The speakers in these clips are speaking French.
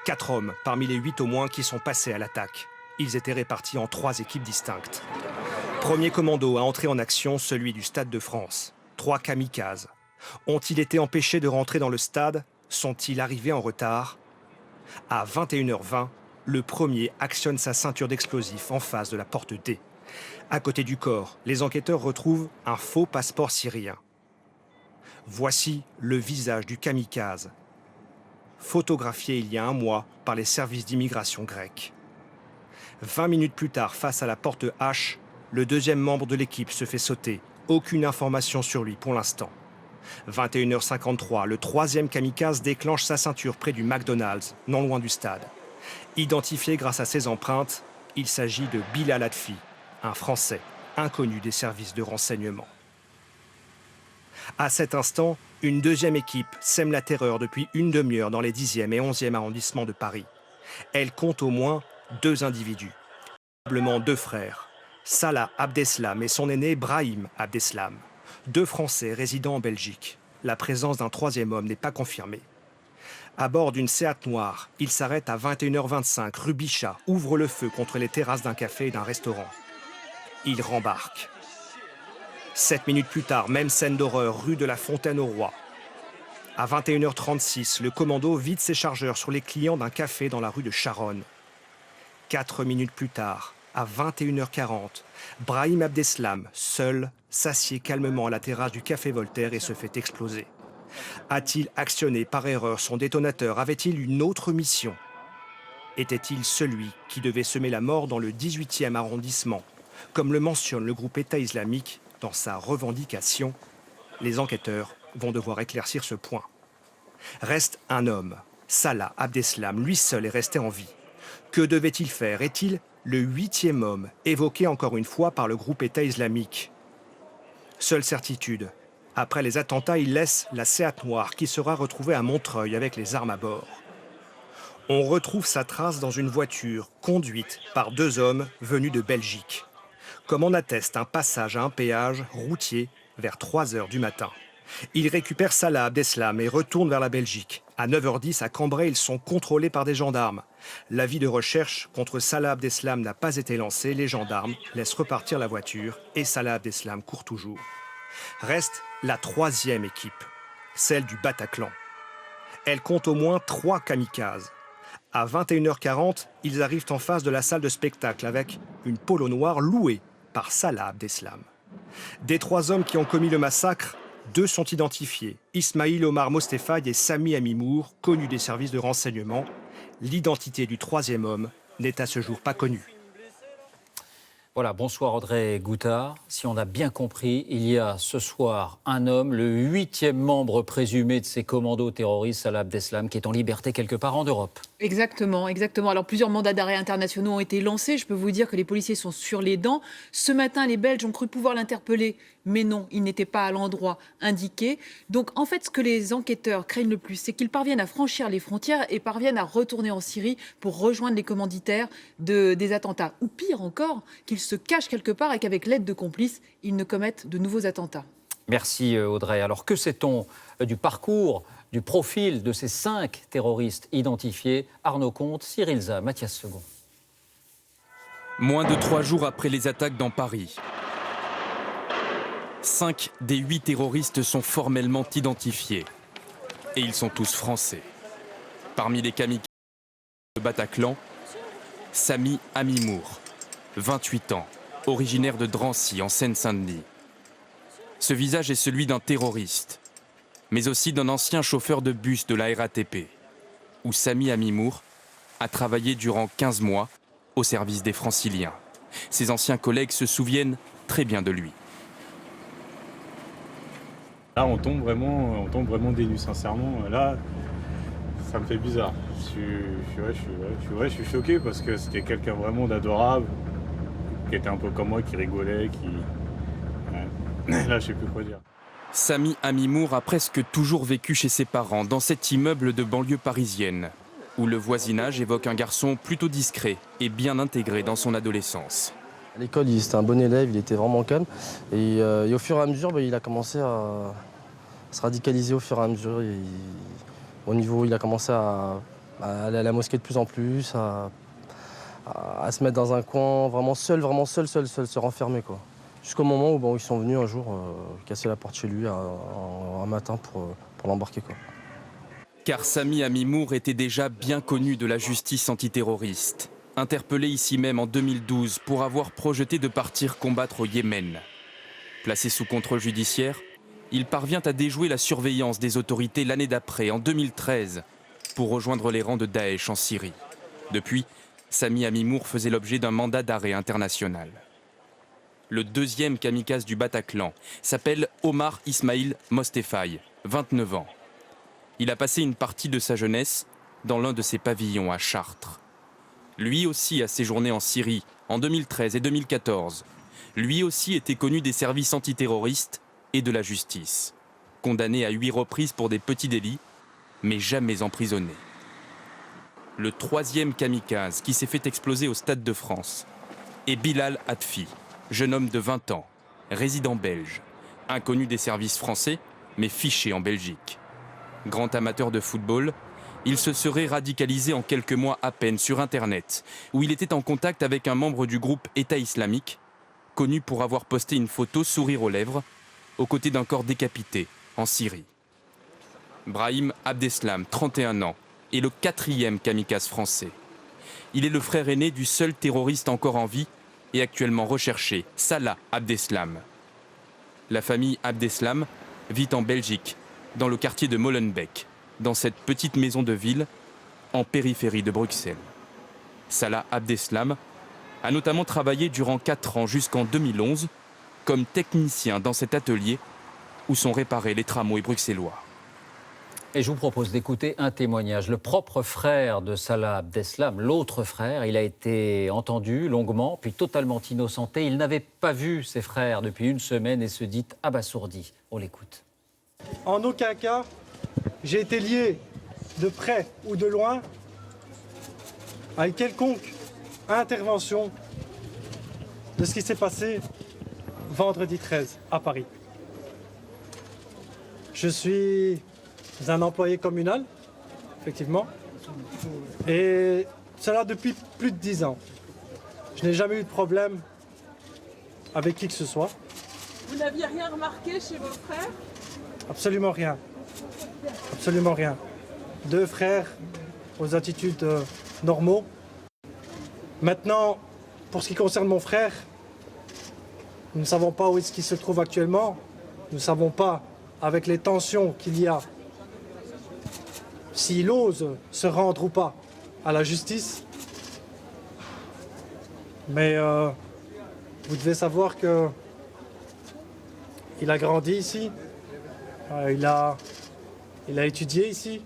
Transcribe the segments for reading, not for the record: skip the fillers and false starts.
4 hommes, parmi les 8 au moins, qui sont passés à l'attaque. Ils étaient répartis en 3 équipes distinctes. Premier commando à entrer en action, celui du Stade de France. 3 kamikazes. Ont-ils été empêchés de rentrer dans le stade? Sont-ils arrivés en retard? À 21h20, le premier actionne sa ceinture d'explosifs en face de la porte D. À côté du corps, les enquêteurs retrouvent un faux passeport syrien. Voici le visage du kamikaze, photographié il y a un mois par les services d'immigration grecs. 20 minutes plus tard, face à la porte H, le deuxième membre de l'équipe se fait sauter. Aucune information sur lui pour l'instant. 21h53, le troisième kamikaze déclenche sa ceinture près du McDonald's, non loin du stade. Identifié grâce à ses empreintes, il s'agit de Bilal Hadfi, un Français inconnu des services de renseignement. À cet instant, une deuxième équipe sème la terreur depuis une demi-heure dans les 10e et 11e arrondissements de Paris. Elle compte au moins 2 individus, probablement 2 frères, Salah Abdeslam et son aîné Brahim Abdeslam, 2 Français résidant en Belgique. La présence d'un troisième homme n'est pas confirmée. À bord d'une Seat noire, il s'arrête à 21h25 rue Bichat, ouvre le feu contre les terrasses d'un café et d'un restaurant. Il rembarque. 7 minutes plus tard, même scène d'horreur, rue de la Fontaine-au-Roi. À 21h36, le commando vide ses chargeurs sur les clients d'un café dans la rue de Charonne. 4 minutes plus tard, à 21h40, Brahim Abdeslam, seul, s'assied calmement à la terrasse du café Voltaire et se fait exploser. A-t-il actionné par erreur son détonateur? Avait-il une autre mission? Était-il celui qui devait semer la mort dans le 18e arrondissement, comme le mentionne le groupe État islamique dans sa revendication? Les enquêteurs vont devoir éclaircir ce point. Reste un homme, Salah Abdeslam, lui seul est resté en vie. Que devait-il faire? Est-il le 8e homme évoqué encore une fois par le groupe État islamique? Seule certitude, après les attentats, il laisse la Seat noire qui sera retrouvée à Montreuil avec les armes à bord. On retrouve sa trace dans une voiture conduite par 2 hommes venus de Belgique, comme en atteste un passage à un péage routier vers 3h du matin. Ils récupèrent Salah Abdeslam et retournent vers la Belgique. À 9h10, à Cambrai, ils sont contrôlés par des gendarmes. L'avis de recherche contre Salah Abdeslam n'a pas été lancé. Les gendarmes laissent repartir la voiture et Salah Abdeslam court toujours. Reste la 3e équipe, celle du Bataclan. Elle compte au moins 3 kamikazes. À 21h40, ils arrivent en face de la salle de spectacle avec une polo noire louée par Salah Abdeslam. Des 3 hommes qui ont commis le massacre, 2 sont identifiés, Ismail Omar Mostefaï et Sami Amimour, connus des services de renseignement. L'identité du 3e homme n'est à ce jour pas connue. Voilà, bonsoir Audrey Goutard. Si on a bien compris, il y a ce soir un homme, le 8e membre présumé de ces commandos terroristes, Salah Abdeslam, qui est en liberté quelque part en Europe. Exactement, exactement. Alors plusieurs mandats d'arrêt internationaux ont été lancés. Je peux vous dire que les policiers sont sur les dents. Ce matin, les Belges ont cru pouvoir l'interpeller, mais non, il n'était pas à l'endroit indiqué. Donc en fait, ce que les enquêteurs craignent le plus, c'est qu'ils parviennent à franchir les frontières et parviennent à retourner en Syrie pour rejoindre les commanditaires des attentats. Ou pire encore, qu'ils se cachent quelque part et qu'avec l'aide de complices, ils ne commettent de nouveaux attentats. Merci Audrey. Alors que sait-on du parcours, du profil de ces 5 terroristes identifiés? Arnaud Comte, Cyril Za, Mathias Second. Moins de 3 jours après les attaques dans Paris, 5 des 8 terroristes sont formellement identifiés. Et ils sont tous français. Parmi les kamikazes de Bataclan, Sami Amimour, 28 ans, originaire de Drancy, en Seine-Saint-Denis. Ce visage est celui d'un terroriste, mais aussi d'un ancien chauffeur de bus de la RATP, où Sami Amimour a travaillé durant 15 mois au service des Franciliens. Ses anciens collègues se souviennent très bien de lui. Là, on tombe vraiment des nues, sincèrement. Là, ça me fait bizarre. Je suis choqué parce que c'était quelqu'un vraiment d'adorable, qui était un peu comme moi, qui rigolait, Là, je sais plus quoi dire. Sami Amimour a presque toujours vécu chez ses parents, dans cet immeuble de banlieue parisienne, où le voisinage évoque un garçon plutôt discret et bien intégré dans son adolescence. À l'école, c'était un bon élève, il était vraiment calme. Et au fur et à mesure, il a commencé à se radicaliser au fur et à mesure. Il a commencé à à aller à la mosquée de plus en plus, à se mettre dans un coin vraiment seul, se renfermer, quoi. Jusqu'au moment où ils sont venus un jour casser la porte chez lui un matin pour l'embarquer, quoi. Car Sami Amimour était déjà bien connu de la justice antiterroriste, interpellé ici même en 2012 pour avoir projeté de partir combattre au Yémen. Placé sous contrôle judiciaire, il parvient à déjouer la surveillance des autorités l'année d'après, en 2013, pour rejoindre les rangs de Daesh en Syrie. Depuis, Sami Amimour faisait l'objet d'un mandat d'arrêt international. Le deuxième kamikaze du Bataclan s'appelle Omar Ismail Mostefaï, 29 ans. Il a passé une partie de sa jeunesse dans l'un de ses pavillons à Chartres. Lui aussi a séjourné en Syrie en 2013 et 2014. Lui aussi était connu des services antiterroristes et de la justice. Condamné à 8 reprises pour des petits délits, mais jamais emprisonné. Le troisième kamikaze qui s'est fait exploser au Stade de France est Bilal Hadfi, jeune homme de 20 ans, résident belge, inconnu des services français, mais fiché en Belgique. Grand amateur de football, il se serait radicalisé en quelques mois à peine sur Internet, où il était en contact avec un membre du groupe État islamique, connu pour avoir posté une photo sourire aux lèvres, aux côtés d'un corps décapité, en Syrie. Brahim Abdeslam, 31 ans, est le 4e kamikaze français. Il est le frère aîné du seul terroriste encore en vie et actuellement recherché, Salah Abdeslam. La famille Abdeslam vit en Belgique, dans le quartier de Molenbeek, dans cette petite maison de ville, en périphérie de Bruxelles. Salah Abdeslam a notamment travaillé durant 4 ans jusqu'en 2011 comme technicien dans cet atelier où sont réparés les tramways bruxellois. Et je vous propose d'écouter un témoignage. Le propre frère de Salah Abdeslam, l'autre frère, il a été entendu longuement, puis totalement innocenté. Il n'avait pas vu ses frères depuis une semaine et se dit abasourdi. On l'écoute. En aucun cas, j'ai été lié de près ou de loin à une quelconque intervention de ce qui s'est passé vendredi 13 à Paris. Je suis un employé communal, effectivement, et cela depuis plus de 10 ans. Je n'ai jamais eu de problème avec qui que ce soit. Vous n'aviez rien remarqué chez vos frères ? Absolument rien. Absolument rien. 2 frères aux attitudes normaux. Maintenant, pour ce qui concerne mon frère, nous ne savons pas où est-ce qu'il se trouve actuellement. Nous ne savons pas, avec les tensions qu'il y a, s'il ose se rendre ou pas à la justice. Mais vous devez savoir que il a grandi ici. Il a étudié ici.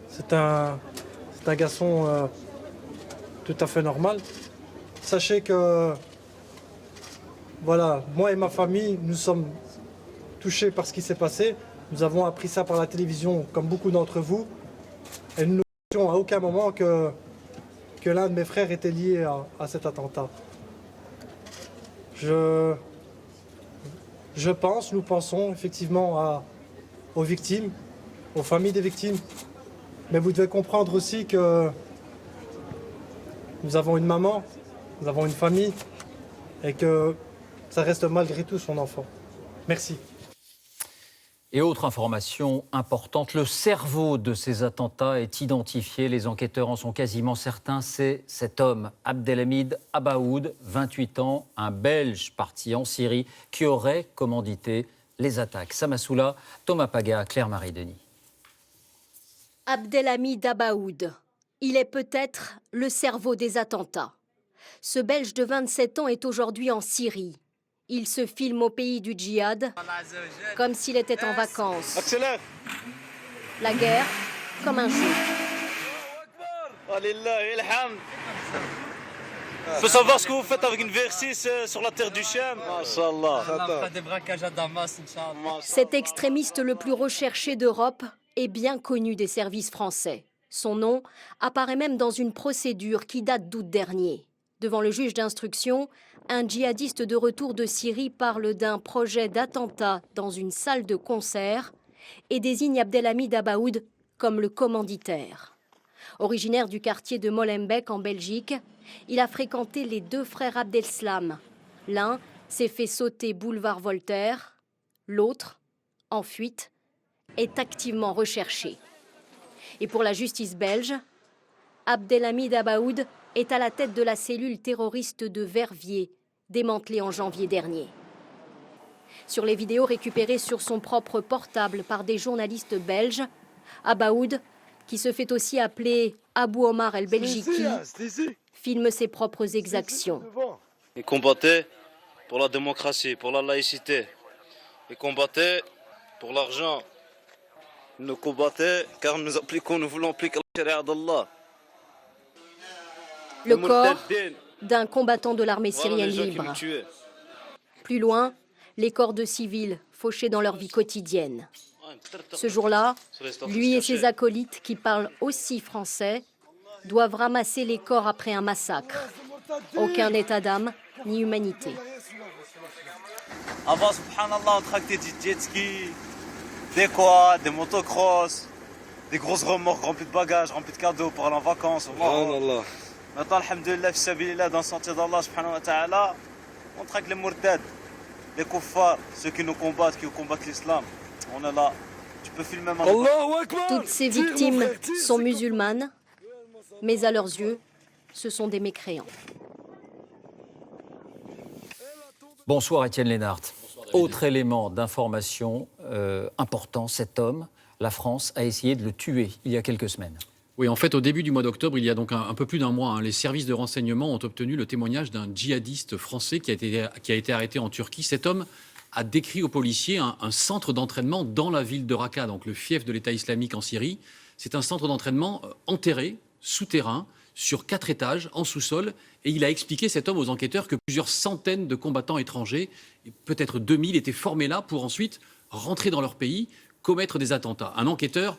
C'est un garçon tout à fait normal. Sachez que, voilà, moi et ma famille, nous sommes touchés par ce qui s'est passé. Nous avons appris ça par la télévision, comme beaucoup d'entre vous. Et nous ne disions à aucun moment que l'un de mes frères était lié à cet attentat. Nous pensons effectivement aux victimes, aux familles des victimes. Mais vous devez comprendre aussi que nous avons une maman, nous avons une famille, et que ça reste malgré tout son enfant. Merci. Et autre information importante, le cerveau de ces attentats est identifié. Les enquêteurs en sont quasiment certains. C'est cet homme, Abdelhamid Abaoud, 28 ans, un Belge parti en Syrie, qui aurait commandité les attaques. Samassoula, Thomas Paga, Claire-Marie Denis. Abdelhamid Abaoud. Il est peut-être le cerveau des attentats. Ce Belge de 27 ans est aujourd'hui en Syrie. Il se filme au pays du djihad, comme s'il était en vacances. Accélère. La guerre, comme un jeu. Je peux savoir ce que vous faites avec une VR6 sur la terre du chien. Cet extrémiste le plus recherché d'Europe est bien connu des services français. Son nom apparaît même dans une procédure qui date d'août dernier. Devant le juge d'instruction, un djihadiste de retour de Syrie parle d'un projet d'attentat dans une salle de concert et désigne Abdelhamid Abaoud comme le commanditaire. Originaire du quartier de Molenbeek en Belgique, il a fréquenté les deux frères Abdeslam. L'un s'est fait sauter boulevard Voltaire, l'autre, en fuite, est activement recherché. Et pour la justice belge, Abdelhamid Abaoud est à la tête de la cellule terroriste de Verviers, démantelée en janvier dernier. Sur les vidéos récupérées sur son propre portable par des journalistes belges, Abaoud, qui se fait aussi appeler Abou Omar el-Belgiki, filme ses propres exactions. Ils combattaient pour la démocratie, pour la laïcité. Ils combattaient pour l'argent. Ils nous combattaient car nous voulons appliquer la charia d'Allah. Le corps d'un combattant de l'armée syrienne libre. Plus loin, les corps de civils fauchés dans leur vie quotidienne. Ce jour-là, lui et ses acolytes, qui parlent aussi français, doivent ramasser les corps après un massacre. Aucun état d'âme ni humanité. Avant, subhanallah, on tractait des jet skis, des quads, des motocross, des grosses remorques remplies de bagages, remplies de cadeaux pour aller en vacances. Subhanallah. Maintenant, alhamdoulilah, fisabilillah, dans le sentier d'Allah, subhanahu wa ta'ala, on traque les murtad, les kuffars, ceux qui nous combattent, qui combattent l'islam. On est là. Tu peux filmer maintenant. Toutes ces victimes sont musulmanes, mais à leurs yeux, ce sont des mécréants. Bonsoir Étienne Lénart. Autre élément d'information important, cet homme, la France a essayé de le tuer il y a quelques semaines. Oui, en fait, au début du mois d'octobre, il y a donc un peu plus d'un mois, les services de renseignement ont obtenu le témoignage d'un djihadiste français qui a été arrêté en Turquie. Cet homme a décrit aux policiers un centre d'entraînement dans la ville de Raqqa, donc le fief de l'État islamique en Syrie. C'est un centre d'entraînement enterré, souterrain, sur 4 étages, en sous-sol. Et il a expliqué, cet homme, aux enquêteurs que plusieurs centaines de combattants étrangers, peut-être 2000, étaient formés là pour ensuite rentrer dans leur pays, commettre des attentats. Un enquêteur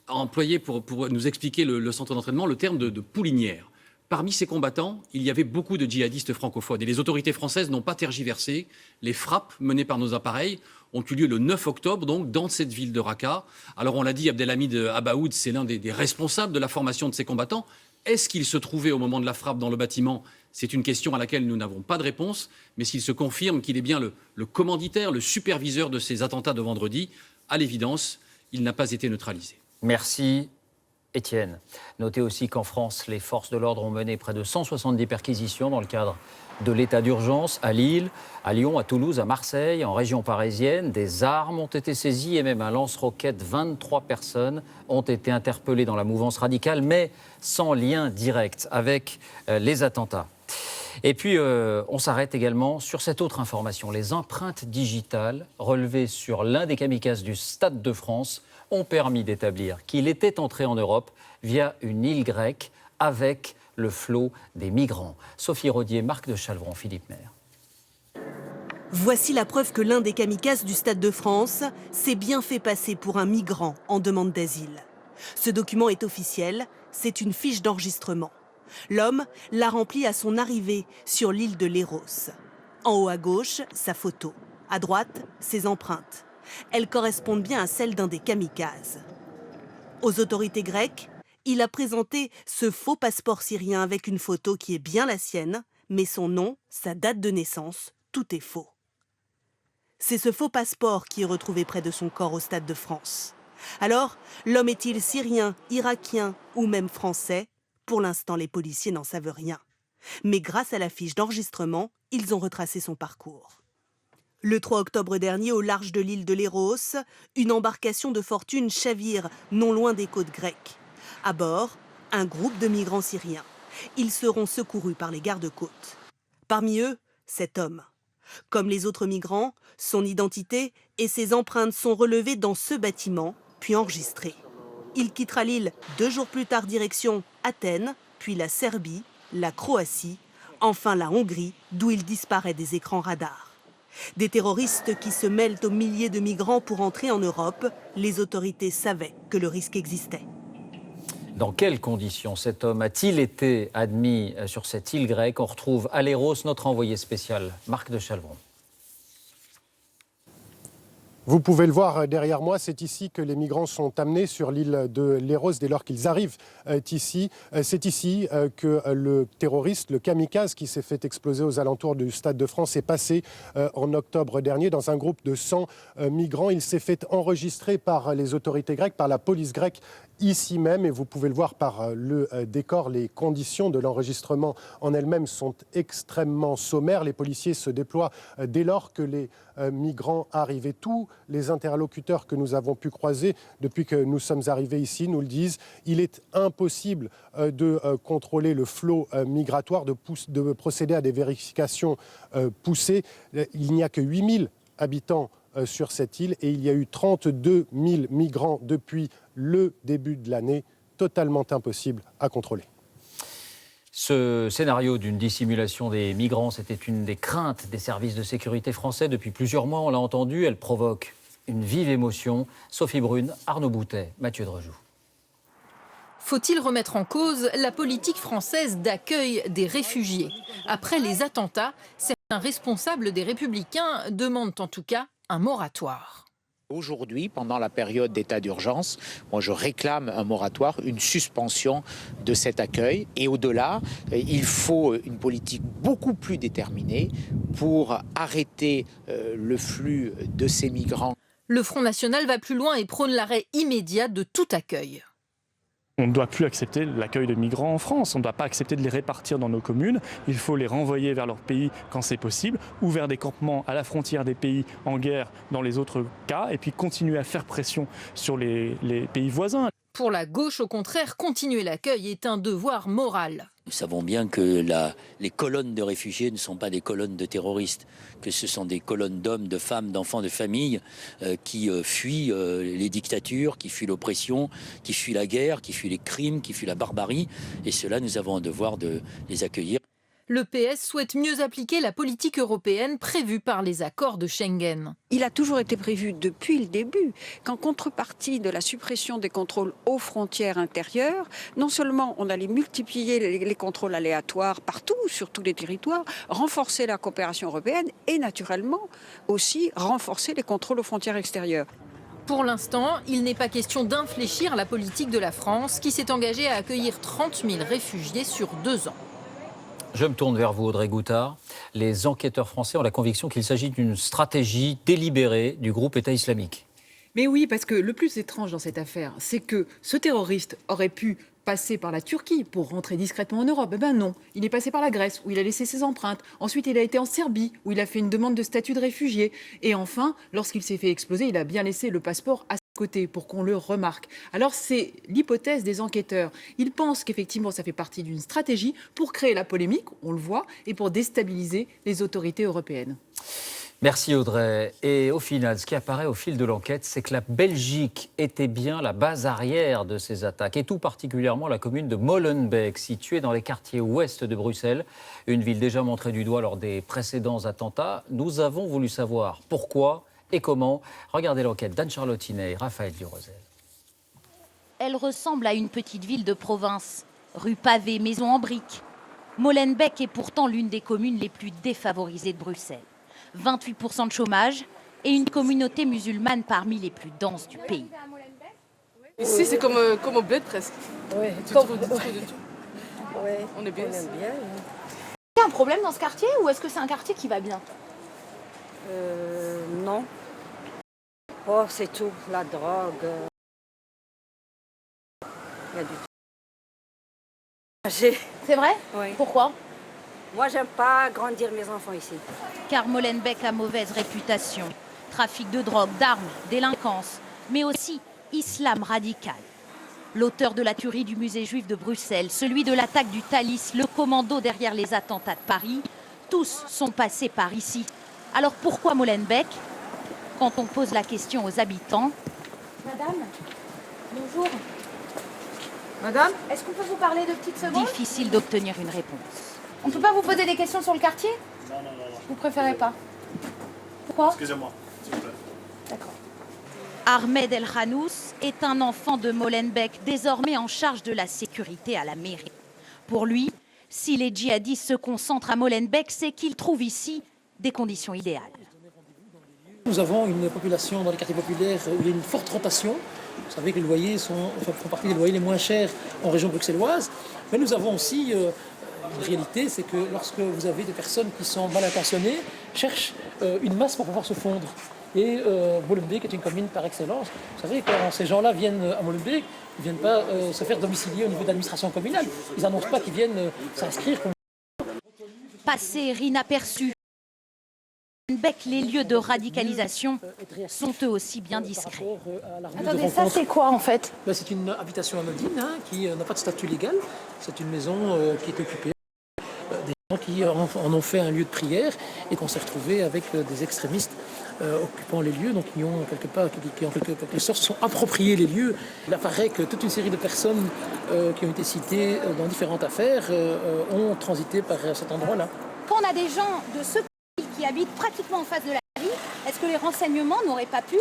a employé pour nous expliquer le centre d'entraînement le terme de poulinière. Parmi ces combattants, il y avait beaucoup de djihadistes francophones. Et les autorités françaises n'ont pas tergiversé. Les frappes menées par nos appareils ont eu lieu le 9 octobre, donc, dans cette ville de Raqqa. Alors, on l'a dit, Abdelhamid Abaoud, c'est l'un des responsables de la formation de ces combattants. Est-ce qu'il se trouvait au moment de la frappe dans le bâtiment ? C'est une question à laquelle nous n'avons pas de réponse. Mais s'il se confirme qu'il est bien le commanditaire, le superviseur de ces attentats de vendredi, à l'évidence, il n'a pas été neutralisé. Merci Étienne. Notez aussi qu'en France, les forces de l'ordre ont mené près de 170 perquisitions dans le cadre de l'état d'urgence à Lille, à Lyon, à Toulouse, à Marseille, en région parisienne. Des armes ont été saisies et même un lance-roquette. 23 personnes ont été interpellées dans la mouvance radicale, mais sans lien direct avec les attentats. Et puis, on s'arrête également sur cette autre information. Les empreintes digitales relevées sur l'un des kamikazes du Stade de France ont permis d'établir qu'il était entré en Europe via une île grecque avec le flot des migrants. Sophie Rodier, Marc de Chalvron, Philippe Maire. Voici la preuve que l'un des kamikazes du Stade de France s'est bien fait passer pour un migrant en demande d'asile. Ce document est officiel, c'est une fiche d'enregistrement. L'homme l'a remplie à son arrivée sur l'île de Léros. En haut à gauche, sa photo. À droite, ses empreintes. Elles correspondent bien à celles d'un des kamikazes. Aux autorités grecques, il a présenté ce faux passeport syrien avec une photo qui est bien la sienne, mais son nom, sa date de naissance, tout est faux. C'est ce faux passeport qui est retrouvé près de son corps au Stade de France. Alors, l'homme est-il syrien, irakien ou même français ? Pour l'instant, les policiers n'en savent rien. Mais grâce à la fiche d'enregistrement, ils ont retracé son parcours. Le 3 octobre dernier, au large de l'île de Léros, une embarcation de fortune chavire non loin des côtes grecques. À bord, un groupe de migrants syriens. Ils seront secourus par les gardes-côtes. Parmi eux, cet homme. Comme les autres migrants, son identité et ses empreintes sont relevées dans ce bâtiment, puis enregistrées. Il quittera l'île 2 jours plus tard direction Athènes, puis la Serbie, la Croatie, enfin la Hongrie, d'où il disparaît des écrans radars. Des terroristes qui se mêlent aux milliers de migrants pour entrer en Europe, les autorités savaient que le risque existait. Dans quelles conditions cet homme a-t-il été admis sur cette île grecque ? On retrouve à Léros notre envoyé spécial, Marc de Chalvron. Vous pouvez le voir derrière moi, c'est ici que les migrants sont amenés sur l'île de Léros dès lors qu'ils arrivent ici. C'est ici que le terroriste, le kamikaze qui s'est fait exploser aux alentours du Stade de France est passé en octobre dernier dans un groupe de 100 migrants. Il s'est fait enregistrer par les autorités grecques, par la police grecque ici même, et vous pouvez le voir par le décor, les conditions de l'enregistrement en elles-mêmes sont extrêmement sommaires. Les policiers se déploient dès lors que les migrants arrivés. Tous les interlocuteurs que nous avons pu croiser depuis que nous sommes arrivés ici nous le disent. Il est impossible de contrôler le flot migratoire, de procéder à des vérifications poussées. Il n'y a que 8000 habitants sur cette île et il y a eu 32 000 migrants depuis le début de l'année, totalement impossible à contrôler. Ce scénario d'une dissimulation des migrants, c'était une des craintes des services de sécurité français depuis plusieurs mois. On l'a entendu, elle provoque une vive émotion. Sophie Brune, Arnaud Boutet, Mathieu Drejoux. Faut-il remettre en cause la politique française d'accueil des réfugiés? Après les attentats, certains responsables des Républicains demandent en tout cas un moratoire. Aujourd'hui, pendant la période d'état d'urgence, moi je réclame un moratoire, une suspension de cet accueil. Et au-delà, il faut une politique beaucoup plus déterminée pour arrêter le flux de ces migrants. Le Front National va plus loin et prône l'arrêt immédiat de tout accueil. On ne doit plus accepter l'accueil de migrants en France, on ne doit pas accepter de les répartir dans nos communes, il faut les renvoyer vers leur pays quand c'est possible, ou vers des campements à la frontière des pays en guerre dans les autres cas, et puis continuer à faire pression sur les pays voisins. Pour la gauche, au contraire, continuer l'accueil est un devoir moral. Nous savons bien que les colonnes de réfugiés ne sont pas des colonnes de terroristes, que ce sont des colonnes d'hommes, de femmes, d'enfants, de familles qui fuient les dictatures, qui fuient l'oppression, qui fuient la guerre, qui fuient les crimes, qui fuient la barbarie. Et cela, nous avons un devoir de les accueillir. Le PS souhaite mieux appliquer la politique européenne prévue par les accords de Schengen. Il a toujours été prévu depuis le début qu'en contrepartie de la suppression des contrôles aux frontières intérieures, non seulement on allait multiplier les contrôles aléatoires partout, sur tous les territoires, renforcer la coopération européenne et naturellement aussi renforcer les contrôles aux frontières extérieures. Pour l'instant, il n'est pas question d'infléchir la politique de la France qui s'est engagée à accueillir 30 000 réfugiés sur 2 ans. Je me tourne vers vous, Audrey Goutard. Les enquêteurs français ont la conviction qu'il s'agit d'une stratégie délibérée du groupe État islamique. Mais oui, parce que le plus étrange dans cette affaire, c'est que ce terroriste aurait pu passer par la Turquie pour rentrer discrètement en Europe. Eh ben non, il est passé par la Grèce, où il a laissé ses empreintes. Ensuite, il a été en Serbie, où il a fait une demande de statut de réfugié. Et enfin, lorsqu'il s'est fait exploser, il a bien laissé le passeport à côté pour qu'on le remarque. Alors c'est l'hypothèse des enquêteurs. Ils pensent qu'effectivement ça fait partie d'une stratégie pour créer la polémique, on le voit, et pour déstabiliser les autorités européennes. Merci Audrey. Et au final, ce qui apparaît au fil de l'enquête, c'est que la Belgique était bien la base arrière de ces attaques, et tout particulièrement la commune de Molenbeek, située dans les quartiers ouest de Bruxelles, une ville déjà montrée du doigt lors des précédents attentats. Nous avons voulu savoir pourquoi et comment. Regardez l'enquête d'Anne-Charlotte Tinet et Raphaël Durosel. Elle ressemble à une petite ville de province. Rue pavée, maisons en briques. Molenbeek est pourtant l'une des communes les plus défavorisées de Bruxelles. 28% de chômage et une communauté musulmane parmi les plus denses du pays. Ici, c'est comme au bled presque. Ouais, tu trouves de tout. Ouais, on est bien ici. Bien, Il y a un problème dans ce quartier ou est-ce que c'est un quartier qui va bien? Non. Oh, c'est tout, la drogue. Il y a du tout. C'est vrai? Oui. Pourquoi? Moi, j'aime pas grandir mes enfants ici. Car Molenbeek a mauvaise réputation. Trafic de drogue, d'armes, délinquance, mais aussi islam radical. L'auteur de la tuerie du musée juif de Bruxelles, celui de l'attaque du Thalys, le commando derrière les attentats de Paris, tous sont passés par ici. Alors pourquoi Molenbeek? Quand on pose la question aux habitants... Madame, bonjour. Madame, est-ce qu'on peut vous parler de petites secondes? Difficile d'obtenir une réponse. On peut pas vous poser des questions sur le quartier? Non. Vous préférez pas? Pourquoi? Excusez-moi, s'il vous plaît. D'accord. Ahmed El Khanous est un enfant de Molenbeek, désormais en charge de la sécurité à la mairie. Pour lui, si les djihadistes se concentrent à Molenbeek, c'est qu'ils trouvent ici des conditions idéales. Nous avons une population dans les quartiers populaires où il y a une forte rotation. Vous savez que les loyers font partie des loyers les moins chers en région bruxelloise. Mais nous avons aussi une réalité, c'est que lorsque vous avez des personnes qui sont mal intentionnées, cherchent une masse pour pouvoir se fondre. Et Molenbeek est une commune par excellence. Vous savez, quand ces gens-là viennent à Molenbeek, ils ne viennent pas se faire domicilier au niveau de l'administration communale. Ils n'annoncent pas qu'ils viennent s'inscrire. Passer inaperçu. Les lieux de radicalisation sont eux aussi bien discrets. Attendez, ça c'est quoi en fait? C'est une habitation anodine qui n'a pas de statut légal. C'est une maison qui est occupée. Des gens qui en ont fait un lieu de prière et qu'on s'est retrouvé avec des extrémistes occupant les lieux, donc qui ont qui en quelque sorte se sont appropriés les lieux. Il apparaît que toute une série de personnes qui ont été citées dans différentes affaires ont transité par cet endroit-là. Quand on a des gens de ce qui habitent pratiquement en face de la ville, est-ce que les renseignements n'auraient pas pu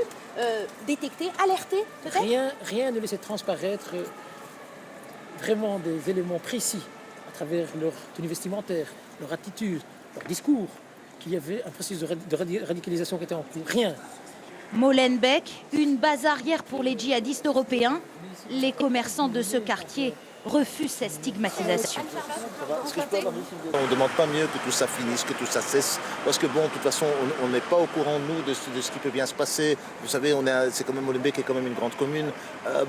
détecter, alerter peut-être? Rien ne laissait transparaître vraiment des éléments précis à travers leur tenue vestimentaire, leur attitude, leur discours, qu'il y avait un processus de radicalisation qui était en cours. Rien. Molenbeek, une base arrière pour les djihadistes européens. Les commerçants de ce quartier refusent cette stigmatisation. On ne demande pas mieux que tout ça finisse, que tout ça cesse, parce que bon, de toute façon, on n'est pas au courant, nous, de ce qui peut bien se passer. Vous savez, c'est quand même Molenbeek est quand même une grande commune.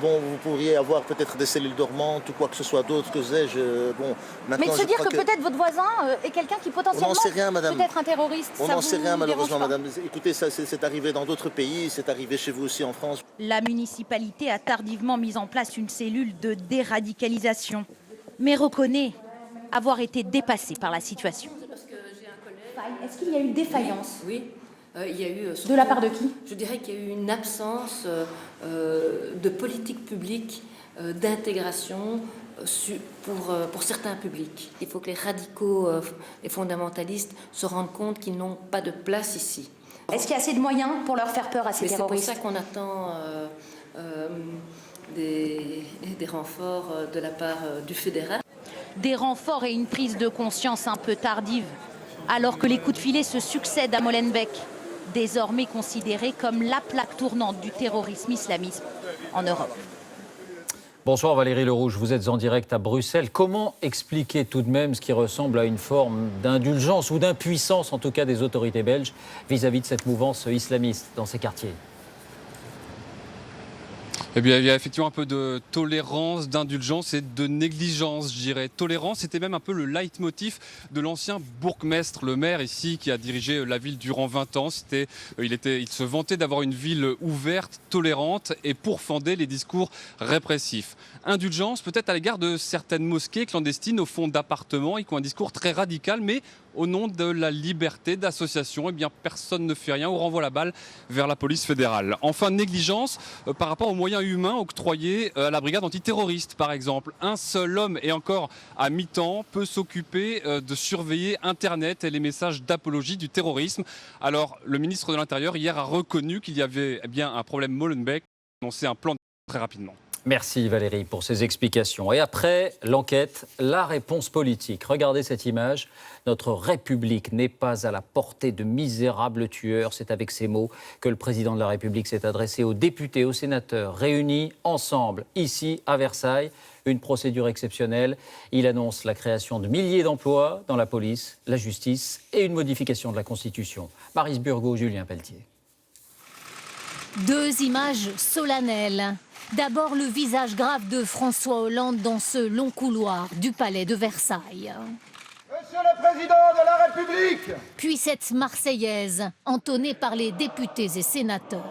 Bon, vous pourriez avoir peut-être des cellules dormantes ou quoi que ce soit d'autre, que sais-je. Bon, mais de se dire que peut-être votre voisin est quelqu'un qui potentiellement peut être un terroriste. On n'en sait rien, malheureusement, madame. Écoutez, ça c'est arrivé dans d'autres pays, c'est arrivé chez vous aussi en France. La municipalité a tardivement mis en place une cellule de déradicalisation, mais reconnaît avoir été dépassée par la situation. Est-ce qu'il y a eu défaillance? Oui, il y a eu... De la part de qui? Je dirais qu'il y a eu une absence de politique publique d'intégration pour certains publics. Il faut que les radicaux et fondamentalistes se rendent compte qu'ils n'ont pas de place ici. Est-ce qu'il y a assez de moyens pour leur faire peur à ces terroristes? C'est pour ça qu'on attend des renforts de la part du fédéral. Des renforts et une prise de conscience un peu tardive, alors que les coups de filet se succèdent à Molenbeek, désormais considéré comme la plaque tournante du terrorisme islamiste en Europe. Bonsoir Valérie Lerouge, vous êtes en direct à Bruxelles. Comment expliquer tout de même ce qui ressemble à une forme d'indulgence ou d'impuissance, en tout cas des autorités belges, vis-à-vis de cette mouvance islamiste dans ces quartiers ? Eh bien, il y a effectivement un peu de tolérance, d'indulgence et de négligence, je dirais. Tolérance, c'était même un peu le leitmotiv de l'ancien bourgmestre, le maire ici, qui a dirigé la ville durant 20 ans. Il se vantait d'avoir une ville ouverte, tolérante et pourfendait les discours répressifs. Indulgence, peut-être à l'égard de certaines mosquées clandestines au fond d'appartements et qui ont un discours très radical, mais au nom de la liberté d'association, eh bien, personne ne fait rien ou renvoie la balle vers la police fédérale. Enfin, négligence par rapport aux moyens humains octroyés à la brigade antiterroriste, par exemple. Un seul homme, et encore à mi-temps, peut s'occuper de surveiller Internet et les messages d'apologie du terrorisme. Alors, le ministre de l'Intérieur, hier, a reconnu qu'il y avait bien un problème Molenbeek, annoncé un plan très rapidement. Merci Valérie pour ces explications. Et après l'enquête, la réponse politique. Regardez cette image. Notre République n'est pas à la portée de misérables tueurs. C'est avec ces mots que le président de la République s'est adressé aux députés, aux sénateurs, réunis ensemble, ici à Versailles. Une procédure exceptionnelle. Il annonce la création de milliers d'emplois dans la police, la justice et une modification de la Constitution. Maryse Burgot, Julien Pelletier. Deux images solennelles. D'abord, le visage grave de François Hollande dans ce long couloir du palais de Versailles. Monsieur le Président de la République! Puis cette Marseillaise, entonnée par les députés et sénateurs.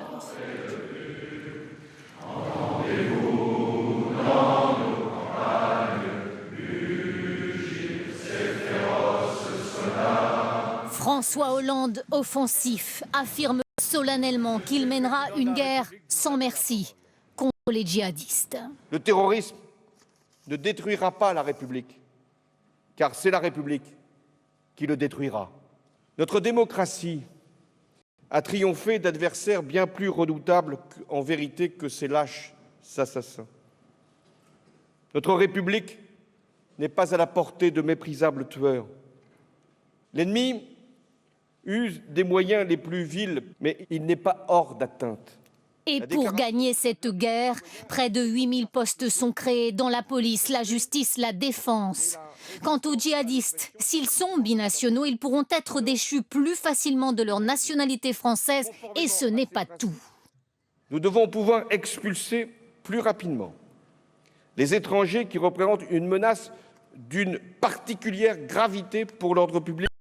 François Hollande, offensif, affirme solennellement qu'il mènera une guerre sans merci contre les djihadistes. Le terrorisme ne détruira pas la République, car c'est la République qui le détruira. Notre démocratie a triomphé d'adversaires bien plus redoutables en vérité que ces lâches assassins. Notre République n'est pas à la portée de méprisables tueurs. L'ennemi use des moyens les plus vils, mais il n'est pas hors d'atteinte. Et pour gagner cette guerre, près de 8000 postes sont créés dans la police, la justice, la défense. Quant aux djihadistes, s'ils sont binationaux, ils pourront être déchus plus facilement de leur nationalité française et ce n'est pas tout. Nous devons pouvoir expulser plus rapidement les étrangers qui représentent une menace d'une particulière gravité pour l'ordre public.